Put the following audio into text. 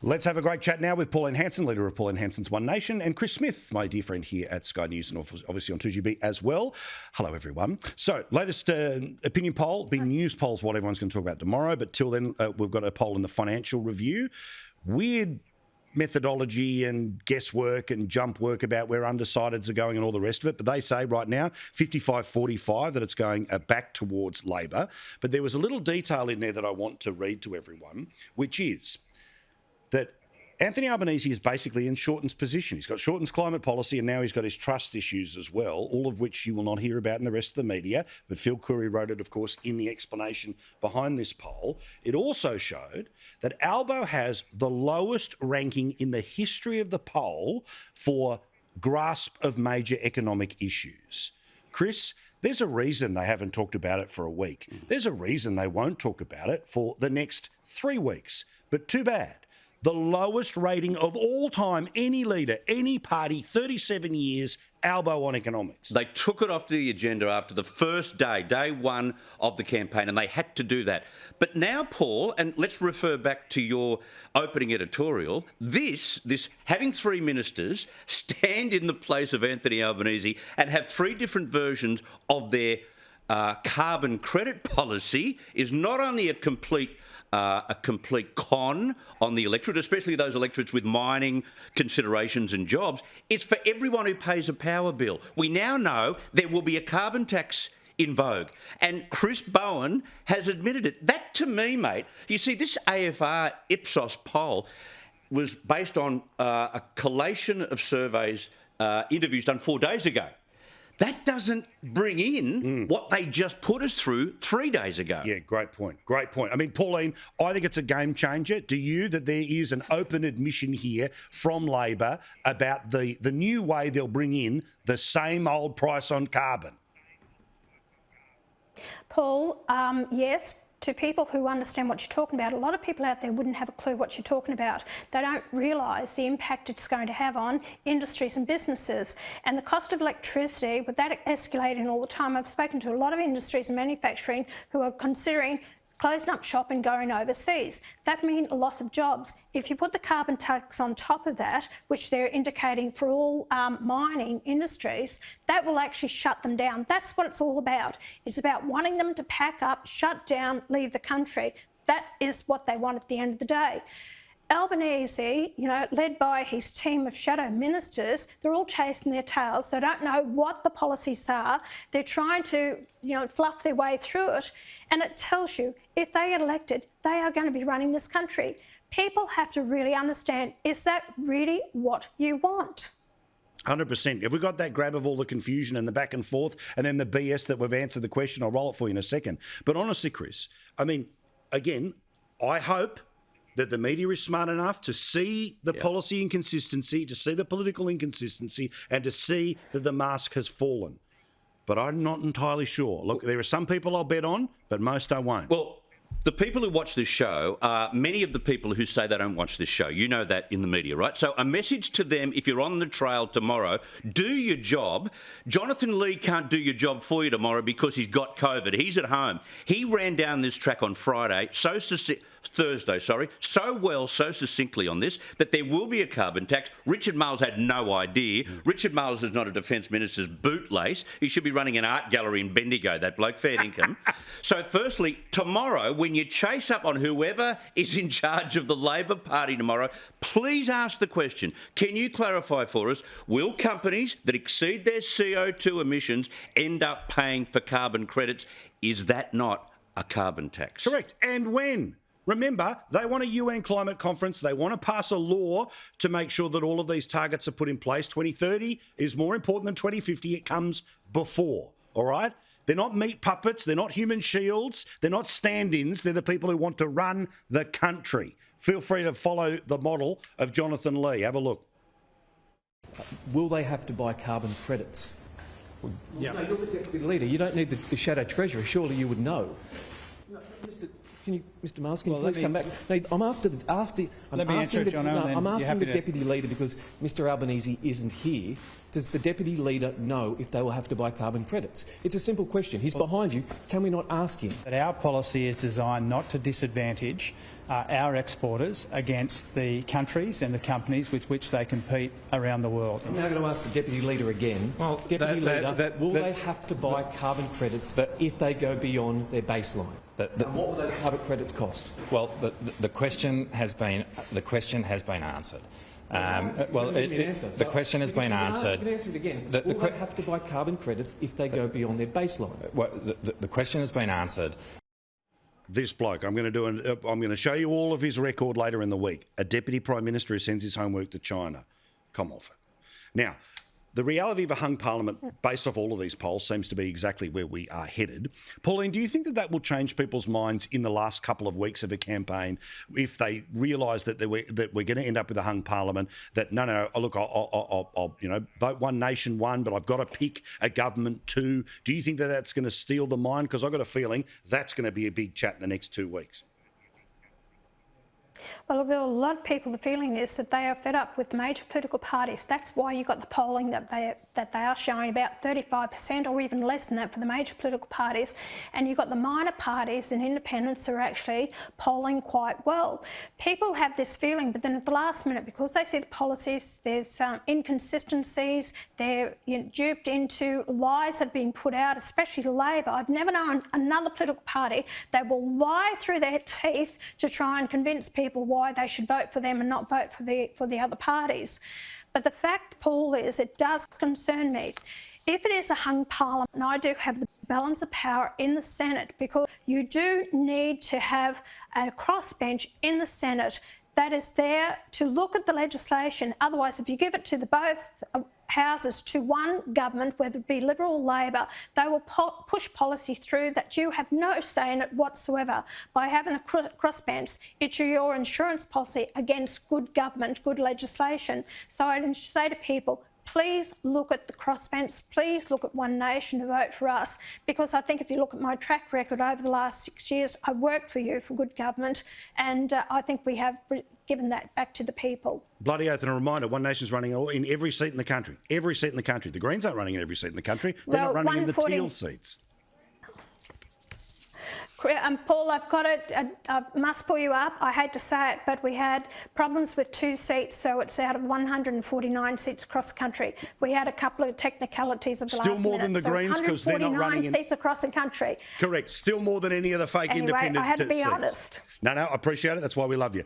Let's have a great chat now with Pauline Hanson, leader of Pauline Hanson's One Nation, and Chris Smith, my dear friend here at Sky News and obviously on 2GB as well. Hello, everyone. So, latest opinion poll, being news polls, what everyone's going to talk about tomorrow, but till then, we've got a poll in the Financial Review. Weird methodology and guesswork and jump work about where undecideds are going and all the rest of it. But they say right now, 55-45, that it's going back towards Labor. But there was a little detail in there that I want to read to everyone, which is that Anthony Albanese is basically in Shorten's position. He's got Shorten's climate policy and now he's got his trust issues as well, all of which you will not hear about in the rest of the media. But Phil Curry wrote it, of course, in the explanation behind this poll. It also showed that Albo has the lowest ranking in the history of the poll for grasp of major economic issues. Chris, there's a reason they haven't talked about it for a week. There's a reason they won't talk about it for the next 3 weeks. But too bad. The lowest rating of all time, any leader, any party, 37 years, Albo on economics. They took it off the agenda after the first day, day one of the campaign, and they had to do that. But now, Paul, and let's refer back to your opening editorial, this having 3 ministers stand in the place of Anthony Albanese and have 3 different versions of their carbon credit policy is not only a complete con on the electorate, especially those electorates with mining considerations and jobs. It's for everyone who pays a power bill. We now know there will be a carbon tax in vogue, and Chris Bowen has admitted it. That, to me, mate, you see, this AFR Ipsos poll was based on a collation of surveys, interviews done 4 days ago. That doesn't bring in what they just put us through 3 days ago. Yeah, great point. Great point. I mean, Pauline, I think it's a game changer. Do you, that there is an open admission here from Labor about the new way they'll bring in the same old price on carbon? Paul, yes. To people who understand what you're talking about, a lot of people out there wouldn't have a clue what you're talking about. They don't realise the impact it's going to have on industries and businesses. And the cost of electricity, with that escalating all the time, I've spoken to a lot of industries and manufacturing who are considering closing up shop and going overseas. That means a loss of jobs. If you put the carbon tax on top of that, which they're indicating for all mining industries, that will actually shut them down. That's what it's all about. It's about wanting them to pack up, shut down, leave the country. That is what they want at the end of the day. Albanese, led by his team of shadow ministers, they're all chasing their tails. They don't know what the policies are. They're trying to, fluff their way through it. And it tells you, if they get elected, they are going to be running this country. People have to really understand, is that really what you want? 100%. Have we got that grab of all the confusion and the back and forth and then the BS that we've answered the question? I'll roll it for you in a second. But honestly, Chris, I mean, again, I hope that the media is smart enough to see the policy inconsistency, to see the political inconsistency, and to see that the mask has fallen. But I'm not entirely sure. Look, there are some people I'll bet on, but most I won't. Well, the people who watch this show are many of the people who say they don't watch this show. You know that in the media, right? So a message to them, if you're on the trail tomorrow, do your job. Jonathan Lee can't do your job for you tomorrow because he's got COVID. He's at home. He ran down this track on Thursday, so well, so succinctly on this, that there will be a carbon tax. Richard Marles had no idea. Richard Marles is not a Defence Minister's bootlace. He should be running an art gallery in Bendigo, that bloke, fair income. So firstly, tomorrow, when you chase up on whoever is in charge of the Labor Party tomorrow, please ask the question, can you clarify for us, will companies that exceed their CO2 emissions end up paying for carbon credits? Is that not a carbon tax? Correct. And when? Remember, they want a UN climate conference. They want to pass a law to make sure that all of these targets are put in place. 2030 is more important than 2050. It comes before, all right? They're not meat puppets. They're not human shields. They're not stand-ins. They're the people who want to run the country. Feel free to follow the model of Jonathan Lee. Have a look. Will they have to buy carbon credits? Yeah. No, you're the Deputy Leader. You don't need the Shadow Treasurer. Surely you would know. No, Mr. Can you, Mr. Miles, can Well, you please come back? No, I'm after. Let me answer it, John Owen, then I'm you're asking happy the to- Deputy Leader because Mr. Albanese isn't here. Does the Deputy Leader know if they will have to buy carbon credits? It's a simple question. He's behind you. Can we not ask him? That our policy is designed not to disadvantage our exporters against the countries and the companies with which they compete around the world. I'm now going to ask the Deputy Leader again. Well, Deputy Leader, will they have to buy carbon credits if they go beyond their baseline? And what will those carbon credits cost? Well, the question has been answered. The question has been answered. You can answer it again. The Will they have to buy carbon credits if they go beyond their baseline? Well, the question has been answered. This bloke, I'm going to show you all of his record later in the week. A deputy prime minister who sends his homework to China. Come off it. Now, the reality of a hung parliament, based off all of these polls, seems to be exactly where we are headed. Pauline, do you think that will change people's minds in the last couple of weeks of a campaign if they realise that we're going to end up with a hung parliament? That no, look, I'll vote one nation one, but I've got to pick a government two. Do you think that that's going to steal the mind? Because I've got a feeling that's going to be a big chat in the next 2 weeks. Well, a lot of people, the feeling is that they are fed up with the major political parties. That's why you got the polling that they are showing about 35% or even less than that for the major political parties. And you've got the minor parties and independents are actually polling quite well. People have this feeling, but then at the last minute, because they see the policies, there's inconsistencies, they're duped into lies that have been put out, especially Labor. I've never known another political party that will lie through their teeth to try and convince people why they should vote for them and not vote for the other parties. But the fact, Paul, is it does concern me. If it is a hung parliament, and I do have the balance of power in the Senate, because you do need to have a crossbench in the Senate that is there to look at the legislation. Otherwise, if you give it to the both houses to one government, whether it be Liberal or Labor, they will push policy through that you have no say in it whatsoever. By having a crossbench, it's your insurance policy against good government, good legislation. So I'd say to people, please look at the crossbench, please look at One Nation to vote for us, because I think if you look at my track record over the last 6 years, I worked for you for good government, and I think we have given that back to the people. Bloody oath, and a reminder, One Nation's running in every seat in the country. Every seat in the country. The Greens aren't running in every seat in the country. They're not running in the teal seats. Paul, I must pull you up. I hate to say it, but we had problems with 2 seats, so it's out of 149 seats across the country. We had a couple of technicalities of the Still last more minute. than the Greens, because they're not running in 149 seats across the country. Correct. Still more than any of the fake Anyway, independent I had to be seats. honest. No, I appreciate it. That's why we love you.